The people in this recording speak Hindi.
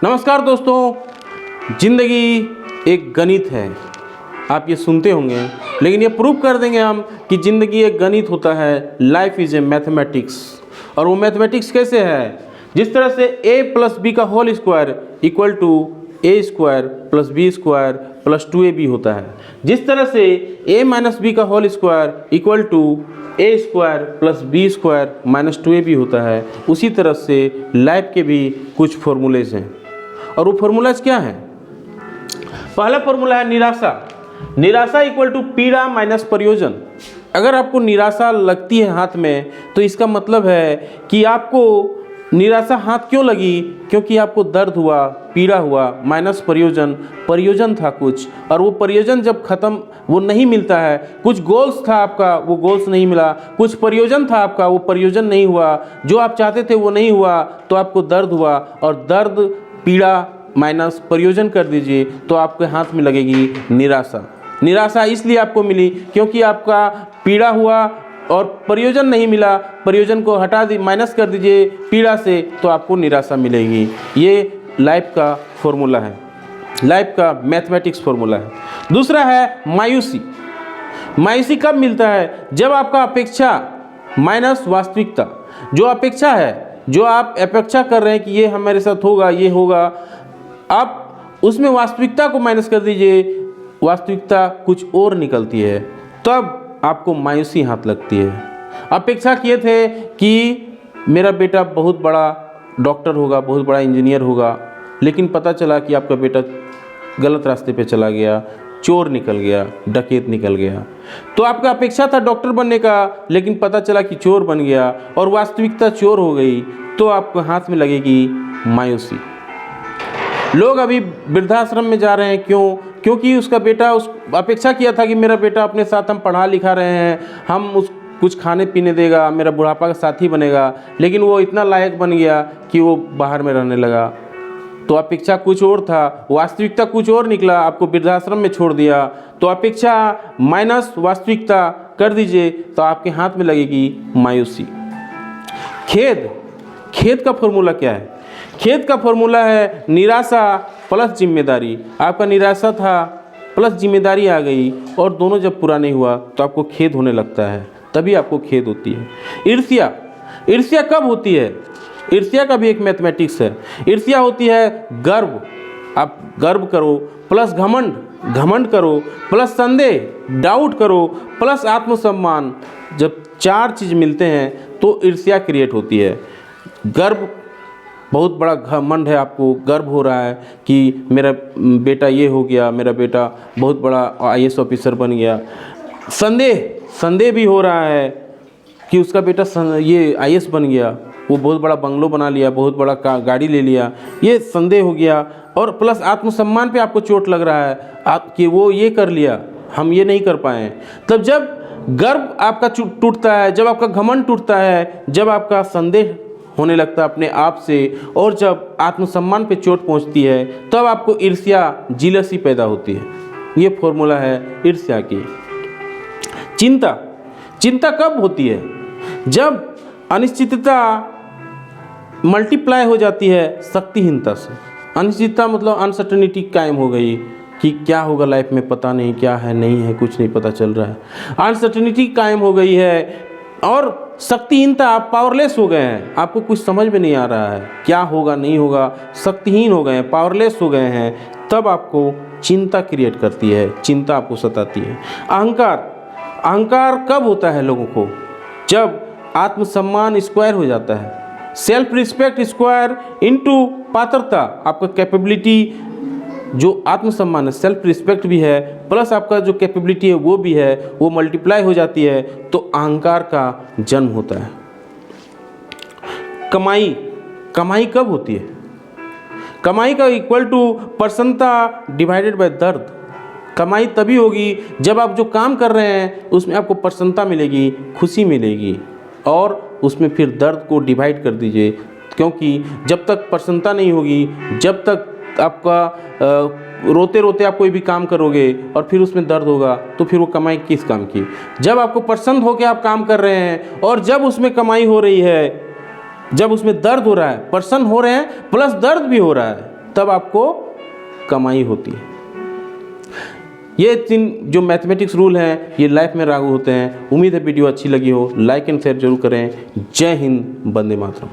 नमस्कार दोस्तों, जिंदगी एक गणित है। आप ये सुनते होंगे, लेकिन ये प्रूव कर देंगे हम कि ज़िंदगी एक गणित होता है। Life is a mathematics. और वो मैथमेटिक्स कैसे है? जिस तरह से a प्लस बी का whole square equal to A square plus B square plus 2ab होता है, जिस तरह से a माइनस बी का whole square equal to A square plus B square minus 2ab होता है, उसी तरह से लाइफ के भी कुछ फॉर्मूलेज हैं। और वो फॉर्मूलाज क्या है? पहला फॉर्मूला है निराशा। निराशा इक्वल टू पीड़ा माइनस प्रयोजन। अगर आपको निराशा लगती है हाथ में, तो इसका मतलब है कि आपको निराशा हाथ क्यों लगी? क्योंकि आपको दर्द हुआ, पीड़ा हुआ, माइनस प्रयोजन। प्रयोजन था कुछ, और वो प्रयोजन जब ख़त्म, वो नहीं मिलता है। कुछ गोल्स था आपका, वो गोल्स नहीं मिला। कुछ प्रयोजन था आपका, वो प्रयोजन नहीं हुआ। जो आप चाहते थे वो नहीं हुआ, तो आपको दर्द हुआ। और दर्द, पीड़ा माइनस प्रयोजन कर दीजिए, तो आपके हाथ में लगेगी निराशा। निराशा इसलिए आपको मिली क्योंकि आपका पीड़ा हुआ और प्रयोजन नहीं मिला। प्रयोजन को हटा दी, माइनस कर दीजिए पीड़ा से, तो आपको निराशा मिलेगी। ये लाइफ का फॉर्मूला है, लाइफ का मैथमेटिक्स फॉर्मूला है। दूसरा है मायूसी। मायूसी कब मिलता है? जब आपका अपेक्षा माइनस वास्तविकता। जो अपेक्षा है, जो आप अपेक्षा कर रहे हैं कि ये हमारे साथ होगा, ये होगा, आप उसमें वास्तविकता को माइनस कर दीजिए, वास्तविकता कुछ और निकलती है, तब आपको मायूसी हाथ लगती है। अपेक्षा किए थे कि मेरा बेटा बहुत बड़ा डॉक्टर होगा, बहुत बड़ा इंजीनियर होगा, लेकिन पता चला कि आपका बेटा गलत रास्ते पे चला गया, चोर निकल गया, डकैत निकल गया। तो आपका अपेक्षा था डॉक्टर बनने का, लेकिन पता चला कि चोर बन गया और वास्तविकता चोर हो गई, तो आपको हाथ में लगेगी मायूसी। लोग अभी वृद्धाश्रम में जा रहे हैं, क्यों? क्योंकि उसका बेटा, उस अपेक्षा किया था कि मेरा बेटा अपने साथ हम पढ़ा लिखा रहे हैं, हम उस कुछ खाने पीने देगा, मेरा बुढ़ापा का साथी बनेगा, लेकिन वो इतना लायक बन गया कि वो बाहर में रहने लगा। तो अपेक्षा कुछ और था, वास्तविकता कुछ और निकला, आपको वृद्धाश्रम में छोड़ दिया। तो अपेक्षा माइनस वास्तविकता कर दीजिए, तो आपके हाथ में लगेगी मायूसी। खेद। खेद का फॉर्मूला क्या है? खेद का फॉर्मूला है निराशा प्लस जिम्मेदारी। आपका निराशा था प्लस जिम्मेदारी आ गई, और दोनों जब पूरा नहीं हुआ तो आपको खेद होने लगता है, तभी आपको खेद होती है। ईर्ष्या। ईर्ष्या कब होती है? ईर्ष्या का भी एक मैथमेटिक्स है। ईर्ष्या होती है गर्व। आप गर्व करो प्लस घमंड, घमंड करो प्लस संदेह, डाउट करो प्लस आत्मसम्मान। जब चार चीज़ मिलते हैं तो ईर्ष्या क्रिएट होती है। गर्व, बहुत बड़ा घमंड है, आपको गर्व हो रहा है कि मेरा बेटा ये हो गया, मेरा बेटा बहुत बड़ा IAS ऑफिसर बन गया। संदेह, संदेह भी हो रहा है कि उसका बेटा ये IAS बन गया, वो बहुत बड़ा बंगलो बना लिया, बहुत बड़ा गाड़ी ले लिया, ये संदेह हो गया। और प्लस आत्मसम्मान पे आपको चोट लग रहा है कि वो ये कर लिया, हम ये नहीं कर पाए। तब जब गर्व आपका टूटता है, जब आपका घमंड टूटता है, जब आपका संदेह होने लगता है अपने आप से, और जब आत्मसम्मान पे चोट पहुंचती है, तब आपको ईर्ष्या, जीलसी पैदा होती है। ये फॉर्मूला है ईर्ष्या की। चिंता। चिंता कब होती है? जब अनिश्चितता मल्टीप्लाई हो जाती है शक्तिहीनता से। अनिश्चितता मतलब अनसर्टेनिटी कायम हो गई कि क्या होगा लाइफ में, पता नहीं, क्या है नहीं है, कुछ नहीं पता चल रहा है। अनसर्टेनिटी कायम हो गई है, और शक्तिहीनता, आप पावरलेस हो गए हैं, आपको कुछ समझ में नहीं आ रहा है क्या होगा नहीं होगा, शक्तिहीन हो गए हैं, पावरलेस हो गए हैं, तब आपको चिंता क्रिएट करती है, चिंता आपको सताती है। अहंकार। अहंकार कब होता है लोगों को? जब आत्मसम्मान स्क्वायर हो जाता है। सेल्फ रिस्पेक्ट स्क्वायर इनटू पात्रता। आपका कैपेबिलिटी, जो आत्मसम्मान है, सेल्फ रिस्पेक्ट भी है, प्लस आपका जो कैपेबिलिटी है वो भी है, वो मल्टीप्लाई हो जाती है, तो अहंकार का जन्म होता है। कमाई। कमाई कब होती है? कमाई का इक्वल टू प्रसन्नता डिवाइडेड बाय दर्द। कमाई तभी होगी जब आप जो काम कर रहे हैं उसमें आपको प्रसन्नता मिलेगी, खुशी मिलेगी, और उसमें फिर दर्द को डिवाइड कर दीजिए, क्योंकि जब तक प्रसन्नता नहीं होगी, जब तक आपका रोते रोते आप कोई भी काम करोगे और फिर उसमें दर्द होगा, तो फिर वो कमाई किस काम की? जब आपको प्रसन्न होकर आप काम कर रहे हैं और जब उसमें कमाई हो रही है, जब उसमें दर्द हो रहा है, प्रसन्न हो रहे हैं प्लस दर्द भी हो रहा है, तब आपको कमाई होती है। ये 3 जो मैथमेटिक्स रूल हैं ये लाइफ में लागू होते हैं। उम्मीद है वीडियो अच्छी लगी हो, लाइक एंड शेयर जरूर करें। जय हिंद, वंदे मातरम।